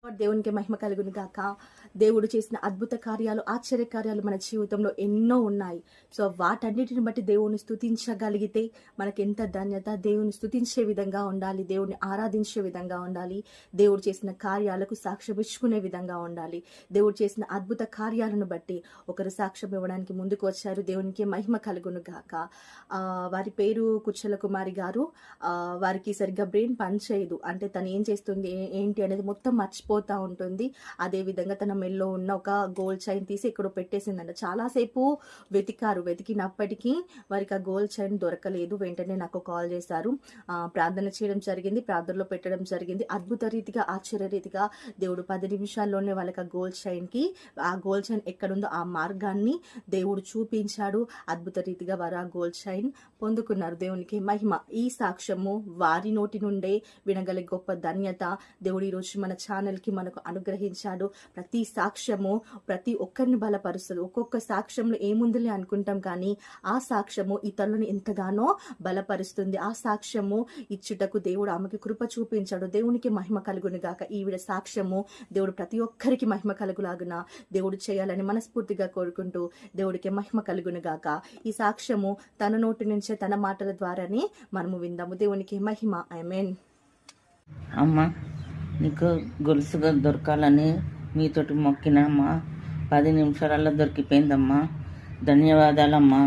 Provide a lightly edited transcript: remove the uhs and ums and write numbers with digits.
దేవునికి మహిమ కలుగును గాక. దేవుడు చేసిన అద్భుత కార్యాలు, ఆశ్చర్య కార్యాలు మన జీవితంలో ఎన్నో ఉన్నాయి. సో వాటన్నిటిని బట్టి దేవుని స్తుతించగలిగితే మనకెంత ధన్యత. దేవుని స్తుతించే విధంగా ఉండాలి, దేవుని ఆరాధించే విధంగా ఉండాలి, దేవుడు చేసిన కార్యాలకు సాక్ష్యం ఇచ్చుకునే విధంగా ఉండాలి. దేవుడు చేసిన అద్భుత కార్యాలను బట్టి ఒకరు సాక్ష్యం ఇవ్వడానికి ముందుకు వచ్చారు. దేవునికి మహిమ కలుగును గాక. వారి పేరు కుచ్చల కుమారి గారు. వారికి సరిగ్గా బ్రెయిన్ పనిచేయదు, అంటే తను ఏం చేస్తుంది ఏంటి అనేది మొత్తం మర్చిపోతా ఉంటుంది. అదే విధంగా తన మెల్లో ఉన్న ఒక గోల్డ్ చైన్ తీసి ఇక్కడ పెట్టేసిందంట. చాలాసేపు వెతికినప్పటికీ వారికి ఆ గోల్డ్ చైన్ దొరకలేదు. వెంటనే నాకు కాల్ చేశారు, ప్రార్థన చేయడం జరిగింది, ప్రార్థనలో పెట్టడం జరిగింది. అద్భుత రీతిగా, ఆశ్చర్య రీతిగా దేవుడు 10 నిమిషాల్లోనే వాళ్ళకి ఆ గోల్డ్ చైన్ ఎక్కడుందో ఆ మార్గాన్ని దేవుడు చూపించాడు. అద్భుత రీతిగా వారు ఆ గోల్డ్ చైన్ పొందుకున్నారు. దేవునికి మహిమ. ఈ సాక్ష్యము వారి నోటి నుండే వినగలిగే గొప్ప ధన్యత దేవుడు ఈరోజు మన ఛానల్కి మనకు అనుగ్రహించాడు. ప్రతి సాక్ష్యము ప్రతి ఒక్కరిని బలపరుస్తుంది. ఒక్కొక్క సాక్ష్యంలో ఏముందిలే అనుకుంటాం, కానీ ఆ సాక్ష్యము ఇతరులను ఎంతగానో బలపరుస్తుంది. ఆ సాక్ష్యము ఇచ్చుటకు దేవుడు ఆమెకి కృప చూపించాడు. దేవునికి మహిమ కలుగును గాక. ఈవిడ సాక్ష్యము దేవుడు ప్రతి ఒక్కరికి మహిమ కలుగులాగున దేవుడు చేయాలని మనస్ఫూర్తిగా కోరుకుంటూ దేవుడికి మహిమ కలుగును గాక. ఈ సాక్ష్యము తన నోటి నుంచే, తన మాటల ద్వారానే మనము విందాము. దేవునికి మహిమ. ఆమేన్. అమ్మ, నీకు గొలుసుగా దొరకాలని మీతోటి మొక్కినమ్మా. 10 నిమిషాలలో దొరికిపోయిందమ్మా. ధన్యవాదాలమ్మా.